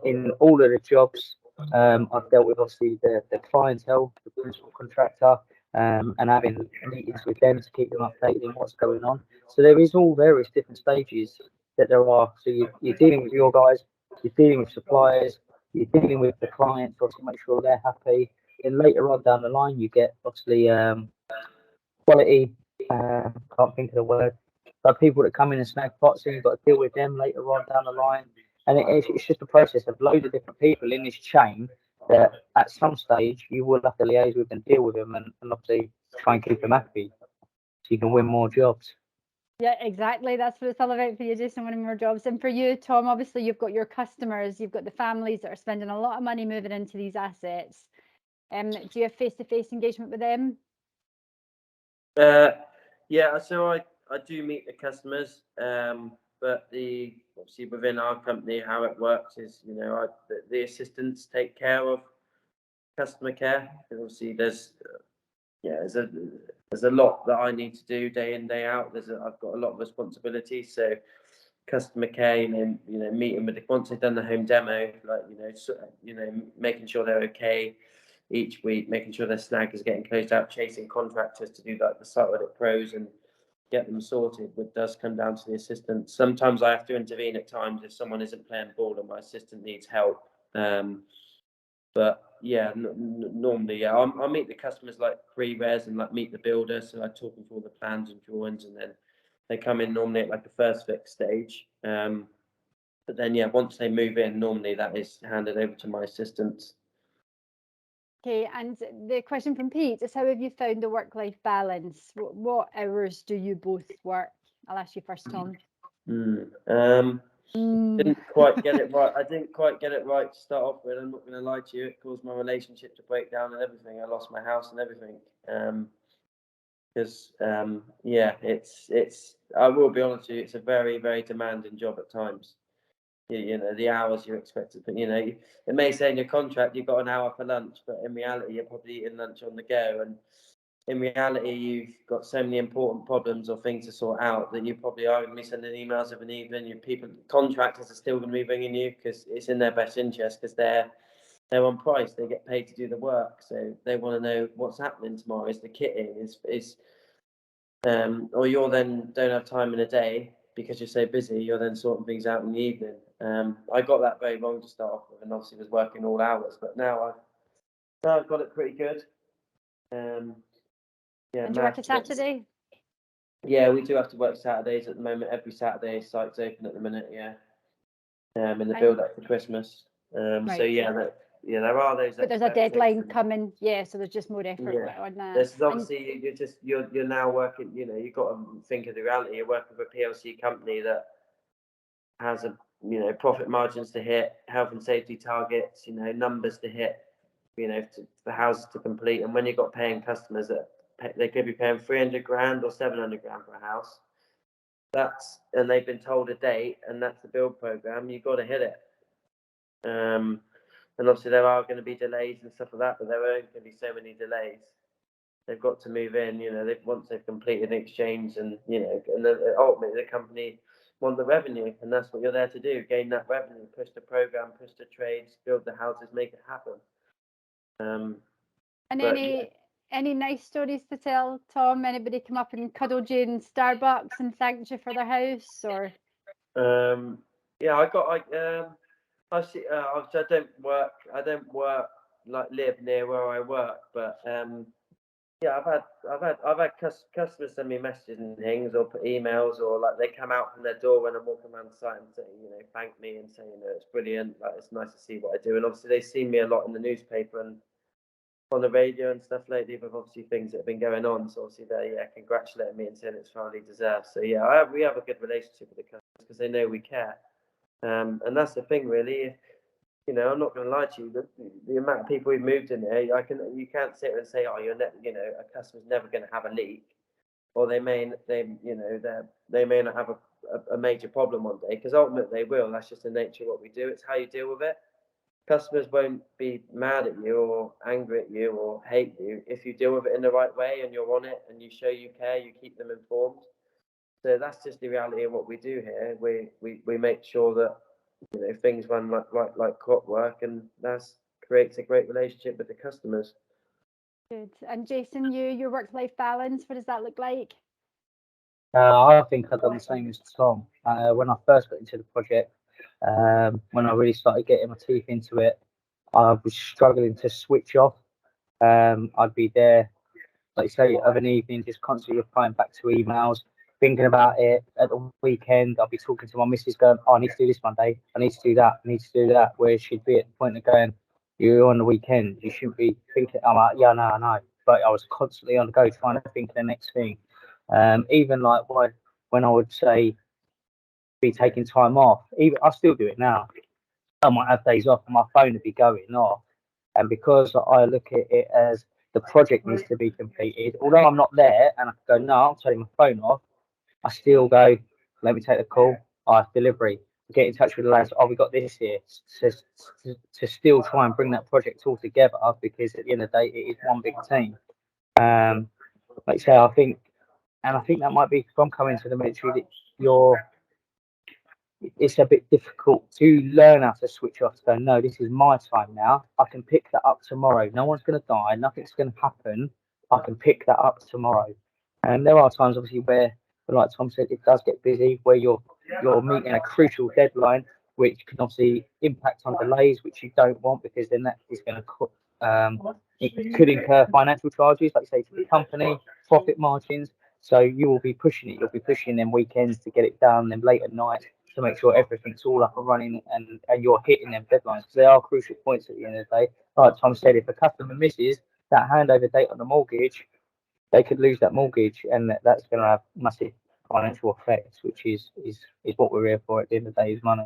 In all of the jobs, I've dealt with obviously the clientele, the principal contractor, and having meetings with them to keep them updated on what's going on. So there is all various different stages that there are. So you're dealing with your guys, you're dealing with suppliers, you're dealing with the clients, obviously make sure they're happy. Then later on down the line, you get obviously quality. Can't think of the word, but people that come in and snag pots, and you've got to deal with them later on down the line. And it's just a process of loads of different people in this chain that at some stage you will have to liaise with and deal with them, and obviously try and keep them happy so you can win more jobs. Yeah, exactly. That's what it's all about for you, Jason, winning more jobs. And for you, Tom, obviously you've got your customers, you've got the families that are spending a lot of money moving into these assets. Do you have face-to-face engagement with them? Yeah, so I do meet the customers, but obviously within our company, how it works is, the assistants take care of customer care. Obviously, there's a lot that I need to do day in, day out. I've got a lot of responsibility. So customer care, meeting with once they've done the home demo, like making sure they're okay each week, making sure their snag is getting closed out, chasing contractors to do like the site audit pros and get them sorted. It does come down to the assistant. Sometimes I have to intervene at times if someone isn't playing ball and my assistant needs help. But yeah, normally, yeah, I'll meet the customers like pre-res and like meet the builder. So I talk them through all the plans and drawings, and then they come in normally at like the first fix stage. But then, yeah, once they move in, normally that is handed over to my assistants. Okay, and the question from Pete is, how have you found the work-life balance? What hours do you both work? I'll ask you first, Tom. Didn't quite get it right. I didn't quite get it right to start off with. I'm not going to lie to you. It caused my relationship to break down and everything. I lost my house and everything. Because yeah, it's. I will be honest with you. It's a very, very demanding job at times. You know, the hours you're expected, but you know, it may say in your contract you've got an hour for lunch, but in reality you're probably eating lunch on the go, and in reality you've got so many important problems or things to sort out that you probably are going to be sending emails of an evening. Your contractors are still going to be ringing you because it's in their best interest, because they're on price, they get paid to do the work, so they want to know what's happening tomorrow. Is the kit in? Or you're then don't have time in a day because you're so busy, you're then sorting things out in the evening. I got that very wrong to start off with, and obviously was working all hours, but now I've got it pretty good. Yeah. And do you work a Saturday? Yeah, we do have to work Saturdays at the moment. Every Saturday, site's open at the minute. Yeah. In the build up for Christmas. Right. So yeah, there are those. But there's a deadline coming. Yeah, so there's just more effort on that. This is obviously you're now working. You know, you've got to think of the reality. You're working for a PLC company that has profit margins to hit, health and safety targets, numbers to hit, for houses to complete. And when you've got paying customers that they could be paying 300 grand or 700 grand for a house, and they've been told a date, and that's the build program, you've got to hit it. And obviously there are going to be delays and stuff like that, but there are only going to be so many delays. They've got to move in, once they've completed an exchange, and and then ultimately the company want the revenue, and that's what you're there to do: gain that revenue, push the program, push the trades, build the houses, make it happen. And any nice stories to tell, Tom? Anybody come up and cuddled you in Starbucks and thanked you for their house, or? Yeah, I see. I don't work like live near where I work, but yeah, I've had customers send me messages and things, or put emails, or like they come out from their door when I'm walking around the site and say, thank me and say, it's brilliant, like it's nice to see what I do. And obviously they see me a lot in the newspaper and on the radio and stuff lately, with obviously things that have been going on. So obviously they're congratulating me and saying it's finally deserved. So yeah, we have a good relationship with the customers because they know we care. And that's the thing, really. I'm not going to lie to you. The amount of people who've moved in there, you can't sit and say, oh, a customer's never going to have a leak, or they may not have a major problem one day, because ultimately they will. That's just the nature of what we do. It's how you deal with it. Customers won't be mad at you or angry at you or hate you if you deal with it in the right way and you're on it and you show you care, you keep them informed. So that's just the reality of what we do here. We make sure that things run like clockwork, and that creates a great relationship with the customers. Good. And Jason, your work-life balance, what does that look like? I think I've done the same as Tom. When I first got into the project, when I really started getting my teeth into it, I was struggling to switch off. I'd be there, like you say, of an evening, just constantly replying back to emails, thinking about it. At the weekend, I'll be talking to my missus, going, oh, I need to do this Monday, I need to do that, I need to do that. Where she'd be at the point of going, you're on the weekend, you shouldn't be thinking. I'm like, yeah, no, I know. But I was constantly on the go, trying to think of the next thing. Even like when I would say be taking time off, even I still do it now. I might have days off and my phone would be going off. And because I look at it as the project needs to be completed, although I'm not there and I go, no, I'm turning my phone off, I still go, let me take the call, delivery, get in touch with the lads, we got this here, to still try and bring that project all together, because at the end of the day, it is one big team. Like I say, I think that might be from coming to the military that it's a bit difficult to learn how to switch off, to go, no, this is my time now. I can pick that up tomorrow. No one's going to die. Nothing's going to happen. I can pick that up tomorrow. And there are times, obviously, where, like Tom said, it does get busy, where you're meeting a crucial deadline, which can obviously impact on delays, which you don't want, because then that is going to it could incur financial charges, like say, to the company, profit margins. So you will be pushing it. You'll be pushing them weekends to get it done, then late at night to make sure everything's all up and running, and you're hitting them deadlines, because they are crucial points at the end of the day. Like Tom said, if a customer misses that handover date on the mortgage, they could lose that mortgage, and that's going to have massive financial effects, which is what we're here for at the end of the day, is money.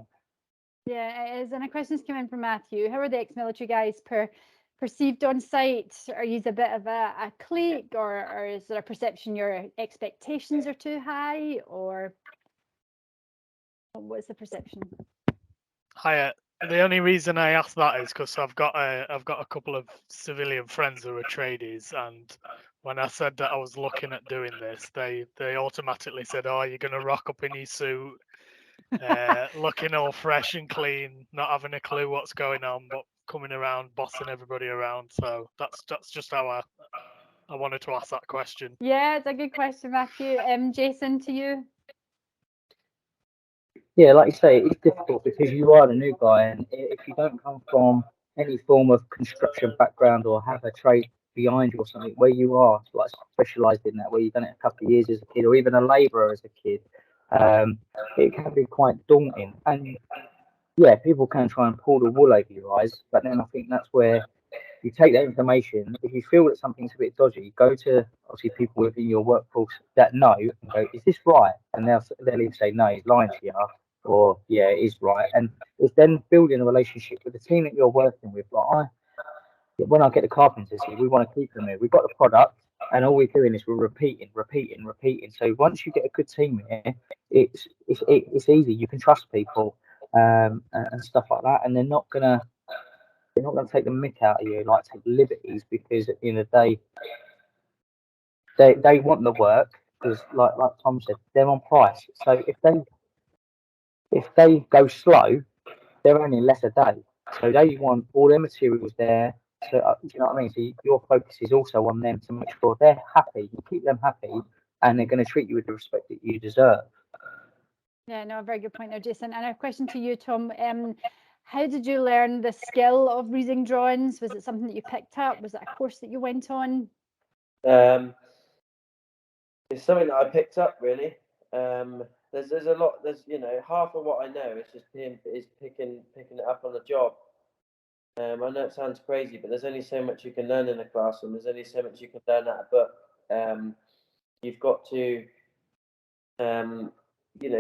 Yeah, it is. And a question's come in from Matthew. How are the ex-military guys perceived on site? Are you a bit of a clique, or is there a perception your expectations are too high, or what's the perception? Hi. The only reason I asked that is because I've got a couple of civilian friends who are tradies, and when I said that I was looking at doing this, they automatically said, "Oh, you're gonna rock up in your suit, looking all fresh and clean, not having a clue what's going on, but coming around, bossing everybody around." So that's just how I wanted to ask that question. Yeah, it's a good question, Matthew. Jason, to you. Yeah, like you say, it's difficult because you are the new guy, and if you don't come from any form of construction background or have a trade behind you or something where you are like specialised in that, where you've done it a couple of years as a kid, or even a labourer as a kid, it can be quite daunting. And yeah, people can try and pull the wool over your eyes, but then I think that's where you take that information. If you feel that something's a bit dodgy, go to obviously people within your workforce that know and go, "Is this right?" And they'll either say, "No, he's lying to you," or "Yeah, it is right." And it's then building a relationship with the team that you're working with. Like when I get the carpenters here, we want to keep them here. We've got the product, and all we're doing is we're repeating. So once you get a good team here, it's easy. You can trust people and stuff like that, and they're not gonna take the mick out of you, like take liberties, because at the end of the day, they want the work, because like Tom said, they're on price. So if they go slow, they're only less a day. So they want all their materials there. So do you know what I mean? So your focus is also on them to make sure they're happy. You keep them happy, and they're going to treat you with the respect that you deserve. Yeah, no, a very good point there, Jason. And a question to you, Tom. How did you learn the skill of reading drawings? Was it something that you picked up? Was it a course that you went on? It's something that I picked up really. There's a lot. There's half of what I know is just picking it up on the job. I know it sounds crazy, but there's only so much you can learn in a classroom. There's only so much you can learn out of a book. You've got to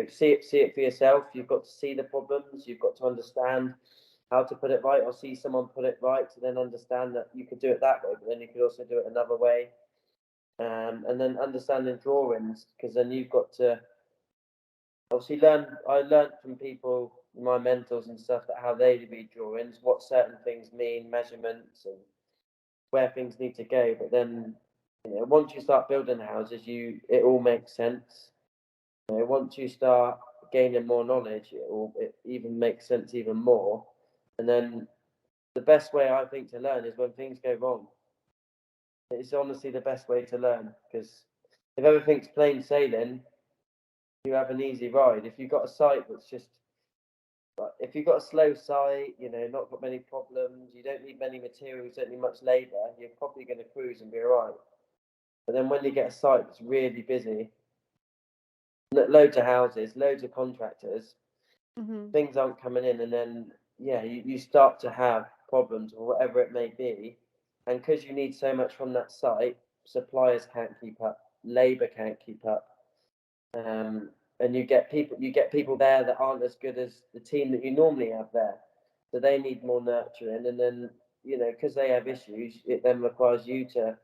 see it for yourself. You've got to see the problems. You've got to understand how to put it right, or see someone put it right to then understand that you could do it that way, but then you could also do it another way. And then understanding drawings, because then you've got to obviously learn. I learned from people, my mentors and stuff, that how they read drawings, what certain things mean, measurements, and where things need to go. But then, once you start building houses, it all makes sense. Once you start gaining more knowledge, it even makes sense even more. And then the best way I think to learn is when things go wrong. It's honestly the best way to learn, because if everything's plain sailing, you have an easy ride. If you've got a site if you've got a slow site, not got many problems, you don't need many materials, don't need much labour, you're probably going to cruise and be all right. But then when you get a site that's really busy, loads of houses, loads of contractors, things aren't coming in, and then you start to have problems or whatever it may be. And because you need so much from that site, suppliers can't keep up, labour can't keep up, and you get people there that aren't as good as the team that you normally have there, so they need more nurturing. And then because they have issues, it then requires you to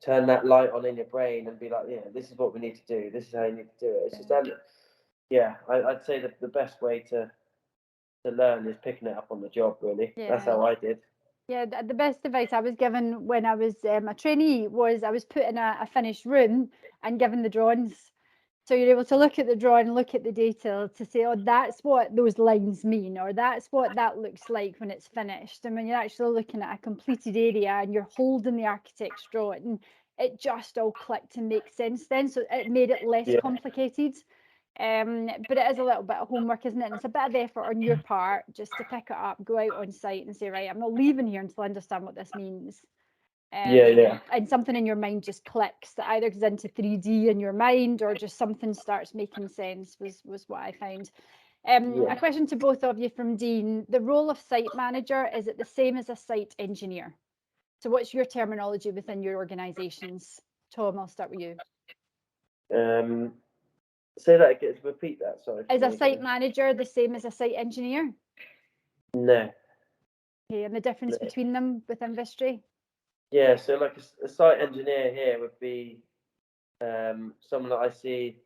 turn that light on in your brain and be like, this is what we need to do, this is how you need to do it. It's just I'd say that the best way to learn is picking it up on the job, really. That's how I did. Yeah, the best advice I was given when I was a trainee was I was put in a finished room and given the drawings. So you're able to look at the drawing, look at the detail to say, oh, that's what those lines mean, or that's what that looks like when it's finished. And when you're actually looking at a completed area and you're holding the architect's drawing, it just all clicked and makes sense then. So it made it less complicated. But it is a little bit of homework, isn't it? And it's a bit of effort on your part just to pick it up, go out on site and say, right, I'm not leaving here until I understand what this means. And something in your mind just clicks, that either goes into 3D in your mind or just something starts making sense was what I found. A question to both of you from Dean. The role of site manager, is it the same as a site engineer? So what's your terminology within your organisations? Tom, I'll start with you. Say that again. Repeat that. Sorry. Is a site manager the same as a site engineer? No. Okay, and the difference between them within Vistry? Yeah, so like a site engineer here would be someone that I see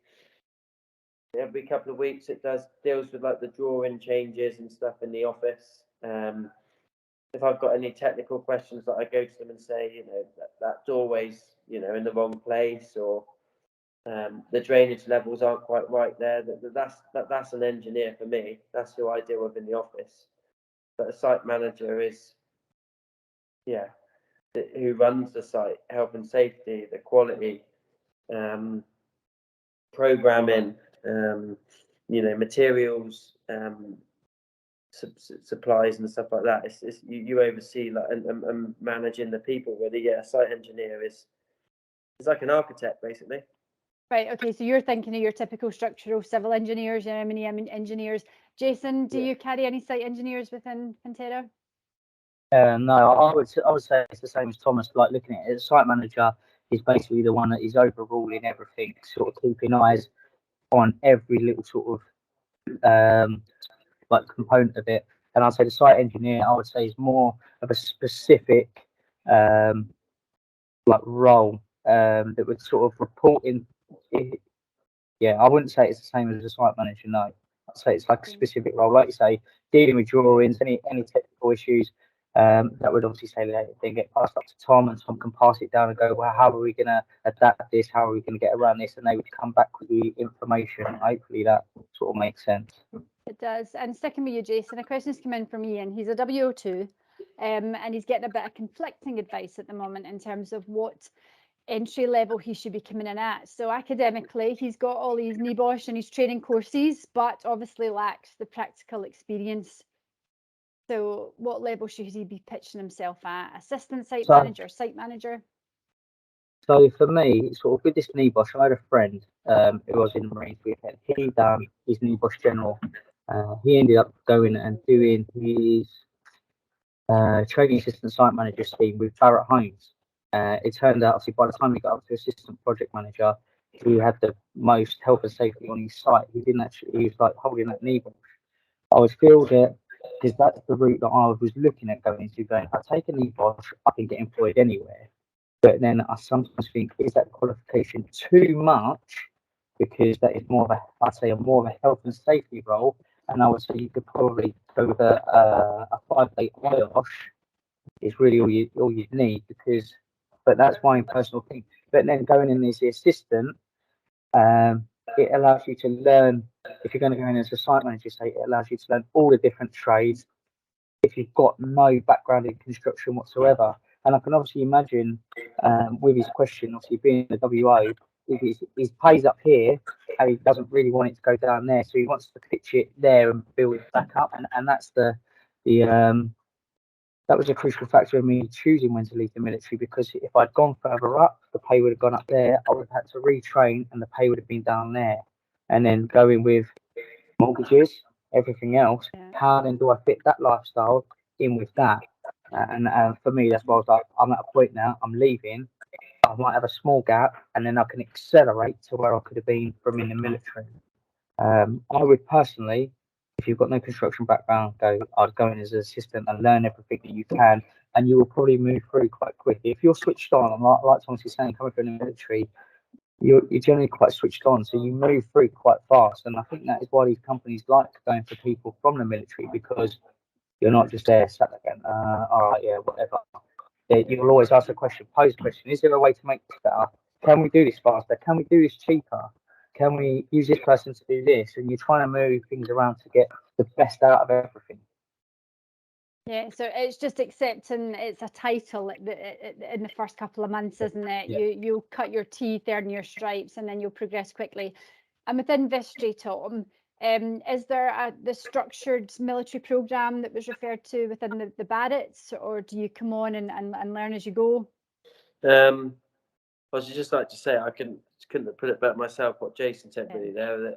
every couple of weeks. It deals with like the drawing changes and stuff in the office. If I've got any technical questions, that I go to them and say, that doorway's in the wrong place, or the drainage levels aren't quite right there. That's an engineer for me. That's who I deal with in the office. But a site manager is, who runs the site, health and safety, the quality, programming, materials, supplies and stuff like that. It's you oversee like and managing the people really. Yeah, a site engineer is like an architect basically. Right, okay, so you're thinking of your typical structural civil engineers, M&E engineers. Jason, do you carry any site engineers within Pantera? No, I would say it's the same as Thomas. Like looking at it, the site manager is basically the one that is overruling everything, sort of keeping eyes on every little sort of like component of it. And I'd say the site engineer, I would say, is more of a specific like role that would sort of report in. Yeah, I wouldn't say it's the same as a site manager. No, I'd say it's like a specific role, like you say, dealing with drawings, any technical issues. That would obviously say that they get passed up to Tom, and Tom can pass it down and go, well, how are we going to adapt this? How are we going to get around this? And they would come back with the information. Hopefully that sort of makes sense. It does. And sticking with you, Jason, a question's come in from Ian. He's a WO2, and he's getting a bit of conflicting advice at the moment in terms of what entry level he should be coming in at. So academically, he's got all his NEBOSH and his training courses, but obviously lacks the practical experience. So what level should he be pitching himself at? Assistant site manager, site manager? So for me, sort of with this NEBOSH, I had a friend who was in the Marines with him. He done his NEBOSH general. He ended up going and doing his training assistant site manager scheme with Barrett Homes. It turned out, obviously, by the time he got up to assistant project manager, he had the most health and safety on his site. He was like holding that NEBOSH. I would feel that, because that's the route that I was looking at going into, if I take a NEBOSH, I can get employed anywhere. But then I sometimes think, is that qualification too much? Because that is more of a health and safety role. And I would say you could probably go with a 5-day IOSH is really all you need, but that's my personal thing. But then going in as the assistant, it allows you to learn. If you're going to go in as a site manager, say, it allows you to learn all the different trades if you've got no background in construction whatsoever. And I can obviously imagine with his question, obviously being the WO, if he pays up here, and he doesn't really want it to go down there, so he wants to pitch it there and build it back up. And that's that was a crucial factor in me choosing when to leave the military, because if I'd gone further up, the pay would have gone up there. I would have had to retrain, and the pay would have been down there. And then going with mortgages, everything else, how then do I fit that lifestyle in with that? And for me, that's why I was like, I'm at a point now, I'm leaving. I might have a small gap, and then I can accelerate to where I could have been from in the military. I would personally, if you've got no construction background, I'd go in as an assistant and learn everything that you can, and you will probably move through quite quickly. If you're switched on, like Thomas is saying, coming from the military, you're generally quite switched on, so you move through quite fast. And I think that is why these companies like going for people from the military, because you're not just there sat there going, all right, yeah, whatever. You'll always ask a question, pose a question. Is there a way to make this better? Can we do this faster? Can we do this cheaper? Can we use this person to do this? And you're trying to move things around to get the best out of everything. Yeah, so it's just accepting it's a title in the first couple of months, isn't it? Yeah. You'll cut your teeth, earn your stripes, and then you'll progress quickly. And within Vistry, Tom, is there the structured military programme that was referred to within the barracks, or do you come on and learn as you go? I was just like to say, I couldn't have put it better myself. What Jason said really there,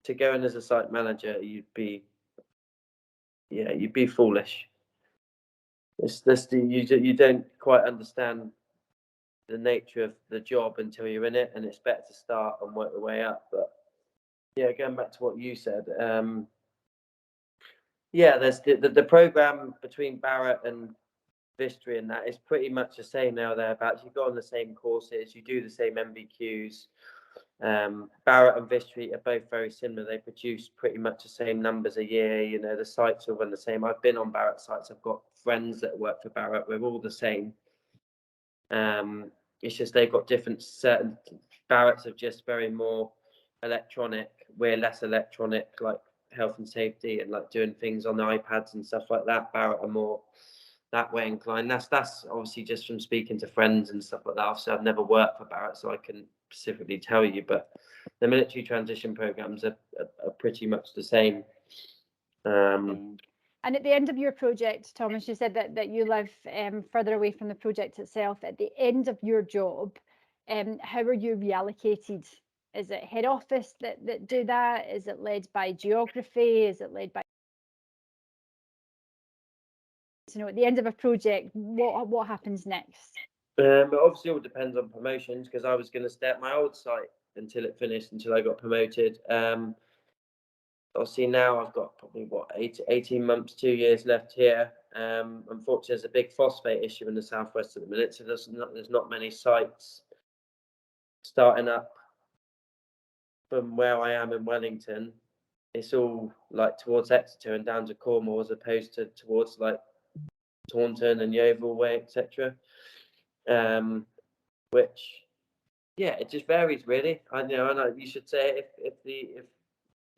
to go in as a site manager, you'd be foolish. It's this, you don't quite understand the nature of the job until you're in it, and it's better to start and work your way up. But yeah, going back to what you said, yeah, there's the program between Barrett and Vistry, and that is pretty much the same now. Thereabouts, you go on the same courses, you do the same MVQs. Barrett and Vistry are both very similar. They produce pretty much the same numbers a year. You know, the sites all run the same. I've been on Barrett sites. I've got friends that work for Barrett. We're all the same. It's just they've got different certain. Barrett's are just very more electronic. We're less electronic, like health and safety and like doing things on the iPads and stuff like that. Barrett are more that way inclined. That's obviously just from speaking to friends and stuff like that. Obviously, I've never worked for Barrett, so I can specifically tell you, but the military transition programs are pretty much the same. And at the end of your project, Thomas, you said that you live further away from the project itself. At the end of your job, how are you reallocated? Is it head office that do that? Is it led by geography? Is it led by, you know, at the end of a project, what happens next? It obviously all depends on promotions, because I was going to stay at my old site until it finished, until I got promoted. Obviously now I've got probably 18 months, 2 years left here. Unfortunately, there's a big phosphate issue in the southwest at the minute, so there's not many sites starting up from where I am in Wellington. It's all like towards Exeter and down to Cornwall, as opposed to towards like Taunton and Yeovil way, etc. Which, yeah, it just varies really. I know you should say if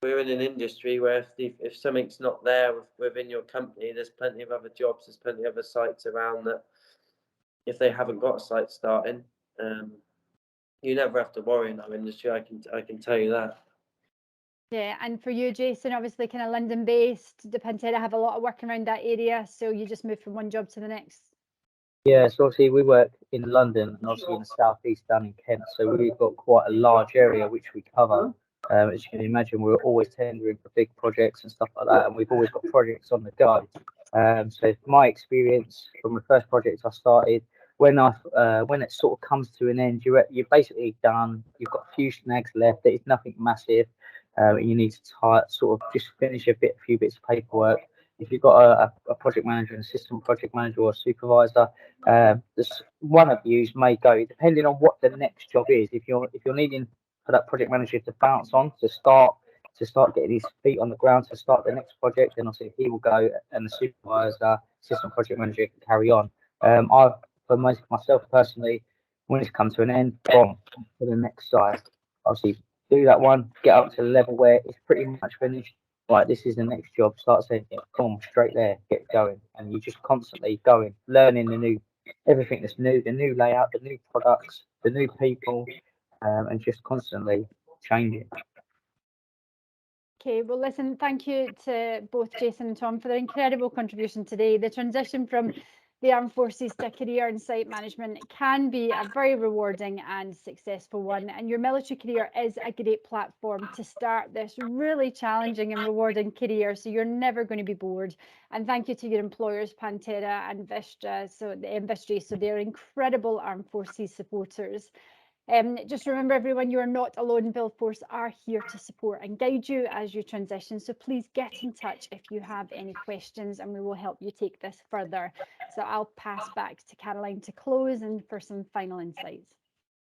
we're in an industry where if something's not there within your company, there's plenty of other jobs, there's plenty of other sites around that. If they haven't got a site starting, you never have to worry in our industry. I can tell you that. Yeah, and for you, Jason, obviously kind of London based, the Pantera have a lot of work around that area, so you just move from one job to the next. Yeah, so obviously we work in London and obviously in the southeast down in Kent, so we've got quite a large area which we cover. As you can imagine, we're always tendering for big projects and stuff like that, and we've always got projects on the go. So from my experience from the first project I started, when it sort of comes to an end, you're basically done. You've got a few snags left. It's nothing massive. You need to sort of just finish a few bits of paperwork. If you've got a project manager, an assistant project manager, or a supervisor, this one of you may go, depending on what the next job is. If you're needing for that project manager to bounce on to start getting his feet on the ground to start the next project, then obviously he will go, and the supervisor, assistant project manager can carry on. For myself personally, when it's come to an end, boom, to the next side. Obviously, do that one, get up to the level where it's pretty much finished. Right, this is the next job. Start saying it, boom, straight there, get going, and you just constantly going, learning everything that's new, the new layout, the new products, the new people, and just constantly changing. Okay, well, listen, thank you to both Jason and Tom for their incredible contribution today. The transition from the Armed Forces to career in site management can be a very rewarding and successful one, and your military career is a great platform to start this really challenging and rewarding career, so you're never going to be bored. And thank you to your employers, Pantera and Vistry, so they're incredible Armed Forces supporters. Just remember, everyone, you are not alone. Build Force are here to support and guide you as you transition. So please get in touch if you have any questions, and we will help you take this further. So I'll pass back to Caroline to close and for some final insights.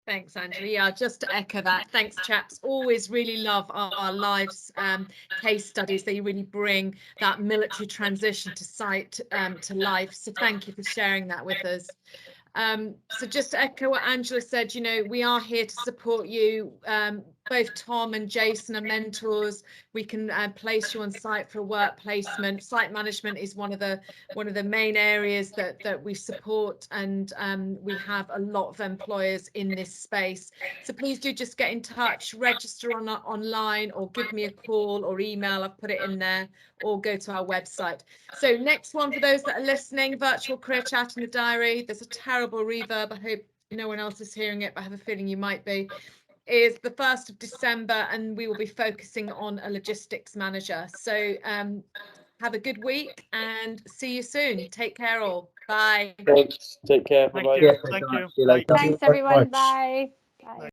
Thanks, Angela. Yeah, just to echo that. Thanks, chaps. Always really love our lives case studies. They really bring that military transition to site to life. So thank you for sharing that with us. So just to echo what Angela said, you know, we are here to support you. Both Tom and Jason are mentors. We can place you on site for a work placement. Site management is one of the main areas that we support, and we have a lot of employers in this space. So please do just get in touch, register online, or give me a call or email. I've put it in there, or go to our website. So next one, for those that are listening, virtual career chat in the diary. There's a terrible reverb. I hope no one else is hearing it, but I have a feeling you might be. Is the 1st of December, and we will be focusing on a logistics manager. So have a good week and see you soon. Take care all. Bye. Thanks. Take care. Thank Bye-bye. you. Yeah, Thank so you. much. See you Bye. later. Thanks, everyone. Bye.